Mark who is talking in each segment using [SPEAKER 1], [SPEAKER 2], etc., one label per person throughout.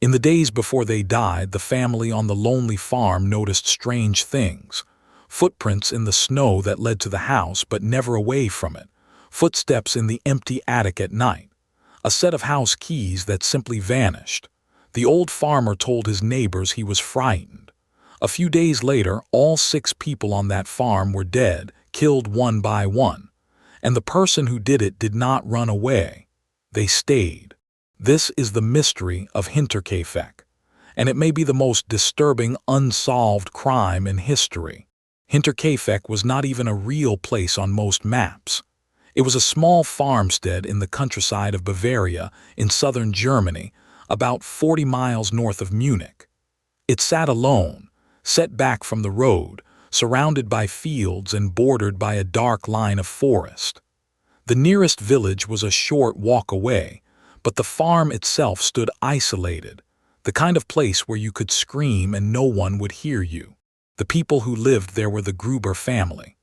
[SPEAKER 1] In the days before they died, the family on the lonely farm noticed strange things. Footprints in the snow that led to the house but never away from it. Footsteps in the empty attic at night. A set of house keys that simply vanished. The old farmer told his neighbors he was frightened. A few days later, all 6 people on that farm were dead, killed one by one. And the person who did it did not run away. They stayed. This is the mystery of Hinterkaifeck, and it may be the most disturbing unsolved crime in history. Hinterkaifeck was not even a real place on most maps. It was a small farmstead in the countryside of Bavaria in southern Germany, about 40 miles north of Munich. It sat alone, set back from the road, surrounded by fields and bordered by a dark line of forest. The nearest village was a short walk away, but the farm itself stood isolated, the kind of place where you could scream and no one would hear you. The people who lived there were the Gruber family.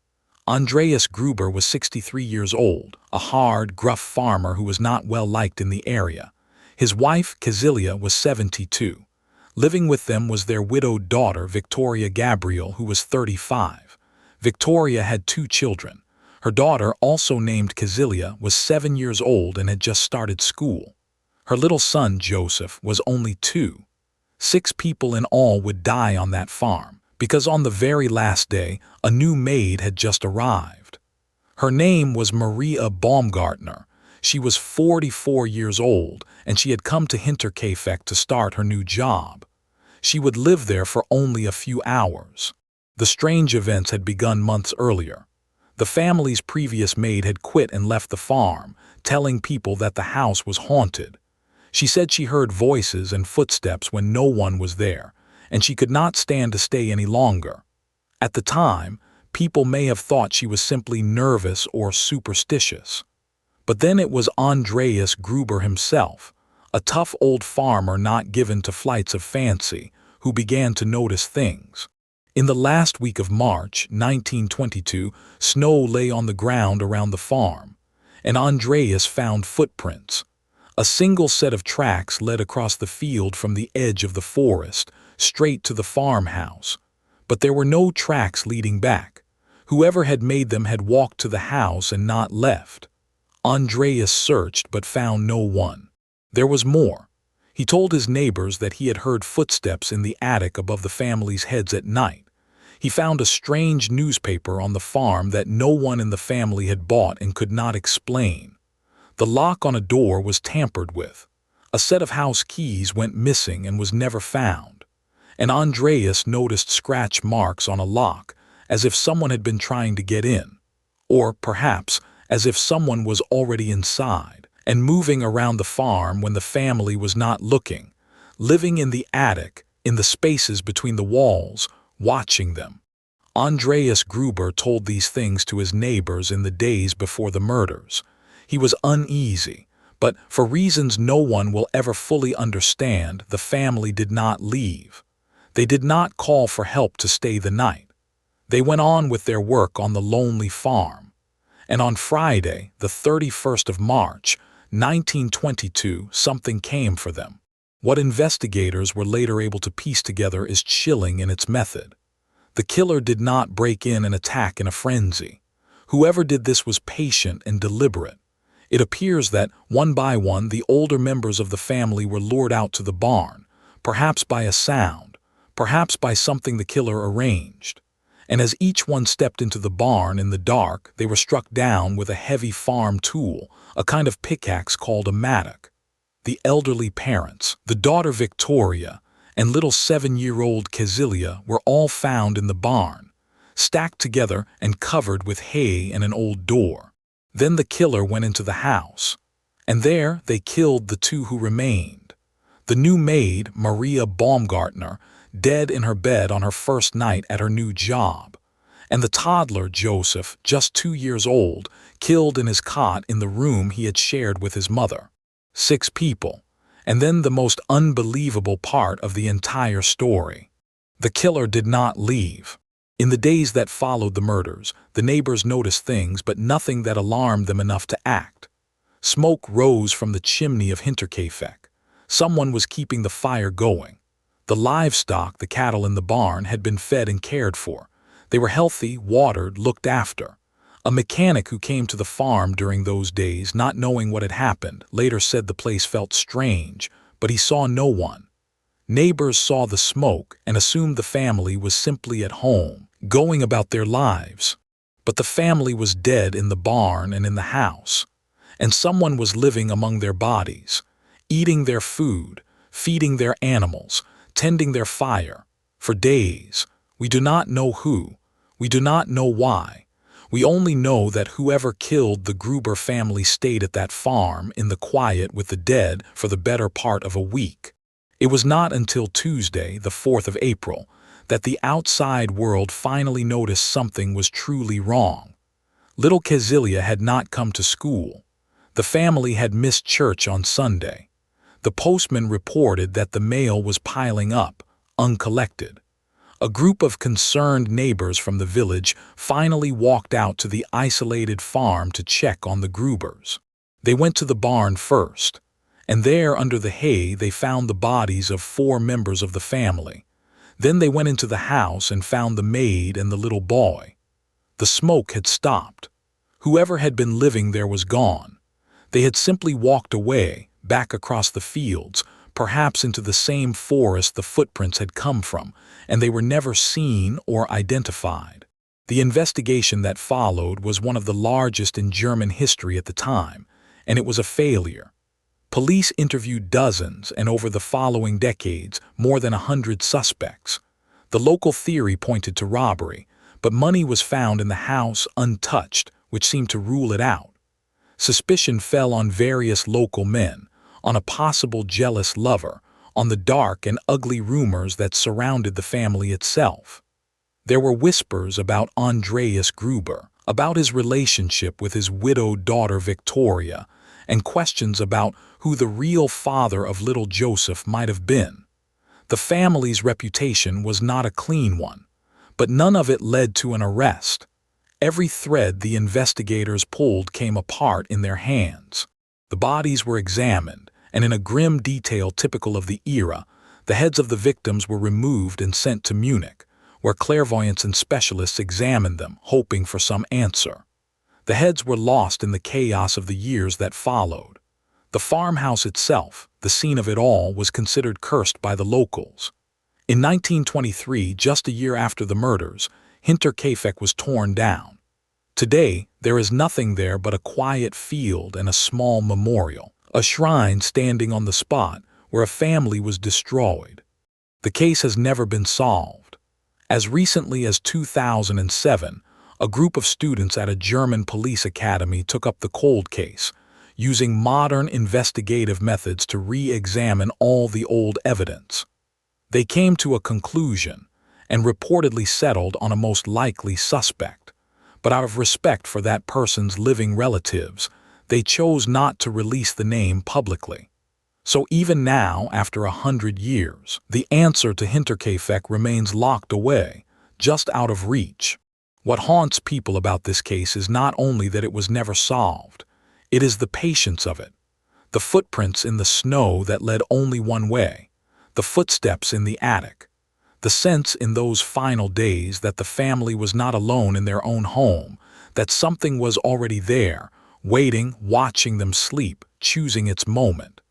[SPEAKER 1] Andreas Gruber was 63 years old, a hard, gruff farmer who was not well liked in the area. His wife, Cecilia, was 72. Living with them was their widowed daughter, Victoria Gabriel, who was 35. Victoria had 2 children. Her daughter, also named Cecilia, was 7 years old and had just started school. Her little son, Joseph, was only 2. 6 people in all would die on that farm, because on the very last day, a new maid had just arrived. Her name was Maria Baumgartner. She was 44 years old, and she had come to Hinterkaifeck to start her new job. She would live there for only a few hours. The strange events had begun months earlier. The family's previous maid had quit and left the farm, telling people that the house was haunted. She said she heard voices and footsteps when no one was there, and she could not stand to stay any longer. At the time, people may have thought she was simply nervous or superstitious. But then it was Andreas Gruber himself, a tough old farmer not given to flights of fancy, who began to notice things. In the last week of March, 1922, snow lay on the ground around the farm, and Andreas found footprints. A single set of tracks led across the field from the edge of the forest, straight to the farmhouse. But there were no tracks leading back. Whoever had made them had walked to the house and not left. Andreas searched but found no one. There was more. He told his neighbors that he had heard footsteps in the attic above the family's heads at night. He found a strange newspaper on the farm that no one in the family had bought and could not explain. The lock on a door was tampered with. A set of house keys went missing and was never found. And Andreas noticed scratch marks on a lock, as if someone had been trying to get in. Or perhaps as if someone was already inside and moving around the farm when the family was not looking, living in the attic, in the spaces between the walls, watching them. Andreas Gruber told these things to his neighbors in the days before the murders. He was uneasy, but for reasons no one will ever fully understand, the family did not leave. They did not call for help to stay the night. They went on with their work on the lonely farm. And on Friday, the 31st of March, 1922, something came for them. What investigators were later able to piece together is chilling in its method. The killer did not break in and attack in a frenzy. Whoever did this was patient and deliberate. It appears that, one by one, the older members of the family were lured out to the barn, perhaps by a sound, perhaps by something the killer arranged. And as each one stepped into the barn in the dark, they were struck down with a heavy farm tool, a kind of pickaxe called a mattock. The elderly parents, the daughter Victoria, and little 7-year-old Cecilia were all found in the barn, stacked together and covered with hay and an old door. Then the killer went into the house, and there they killed the 2 who remained. The new maid, Maria Baumgartner, dead in her bed on her first night at her new job, and the toddler Joseph, just 2 years old, killed in his cot in the room he had shared with his mother. 6 people, and then the most unbelievable part of the entire story. The killer did not leave. In the days that followed the murders, the neighbors noticed things, but nothing that alarmed them enough to act. Smoke rose from the chimney of Hinterkaifeck. Someone was keeping the fire going. The livestock, the cattle in the barn, had been fed and cared for. They were healthy, watered, looked after. A mechanic who came to the farm during those days, not knowing what had happened, later said the place felt strange, but he saw no one. Neighbors saw the smoke and assumed the family was simply at home, going about their lives. But the family was dead in the barn and in the house, and someone was living among their bodies, eating their food, feeding their animals, tending their fire, for days. We do not know who. We do not know why. We only know that whoever killed the Gruber family stayed at that farm in the quiet with the dead for the better part of a week. It was not until Tuesday, the 4th of April, that the outside world finally noticed something was truly wrong. Little Kezilia had not come to school. The family had missed church on Sunday. The postman reported that the mail was piling up, uncollected. A group of concerned neighbors from the village finally walked out to the isolated farm to check on the Grubers. They went to the barn first, and there under the hay they found the bodies of 4 members of the family. Then they went into the house and found the maid and the little boy. The smoke had stopped. Whoever had been living there was gone. They had simply walked away, back across the fields, perhaps into the same forest the footprints had come from, and they were never seen or identified. The investigation that followed was one of the largest in German history at the time, and it was a failure. Police interviewed dozens, and over the following decades, more than 100 suspects. The local theory pointed to robbery, but money was found in the house untouched, which seemed to rule it out. Suspicion fell on various local men, on a possible jealous lover, on the dark and ugly rumors that surrounded the family itself. There were whispers about Andreas Gruber, about his relationship with his widowed daughter Victoria, and questions about who the real father of little Joseph might have been. The family's reputation was not a clean one, but none of it led to an arrest. Every thread the investigators pulled came apart in their hands. The bodies were examined, and in a grim detail typical of the era, the heads of the victims were removed and sent to Munich, where clairvoyants and specialists examined them, hoping for some answer. The heads were lost in the chaos of the years that followed. The farmhouse itself, the scene of it all, was considered cursed by the locals. In 1923, just a year after the murders, Hinterkaifeck was torn down. Today, there is nothing there but a quiet field and a small memorial, a shrine standing on the spot where a family was destroyed. The case has never been solved. As recently as 2007, a group of students at a German police academy took up the cold case, using modern investigative methods to re-examine all the old evidence. They came to a conclusion and reportedly settled on a most likely suspect. But out of respect for that person's living relatives, they chose not to release the name publicly. So even now, after 100 years, the answer to Hinterkaifeck remains locked away, just out of reach. What haunts people about this case is not only that it was never solved, it is the patience of it. The footprints in the snow that led only one way, the footsteps in the attic, the sense in those final days that the family was not alone in their own home, that something was already there, waiting, watching them sleep, choosing its moment.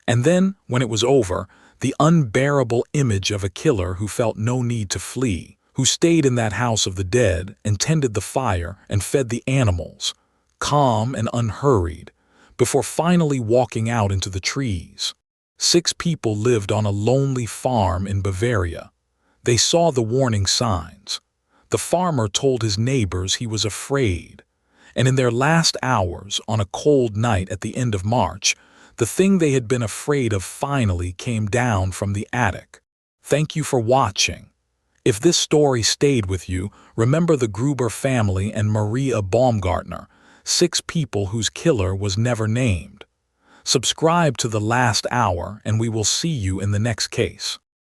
[SPEAKER 1] And then, when it was over, the unbearable image of a killer who felt no need to flee, who stayed in that house of the dead and tended the fire and fed the animals, calm and unhurried, before finally walking out into the trees. 6 people lived on a lonely farm in Bavaria. They saw the warning signs. The farmer told his neighbors he was afraid. And in their last hours, on a cold night at the end of March, the thing they had been afraid of finally came down from the attic. Thank you for watching. If this story stayed with you, remember the Gruber family and Maria Baumgartner, 6 people whose killer was never named. Subscribe to The Last Hour, and we will see you in the next case.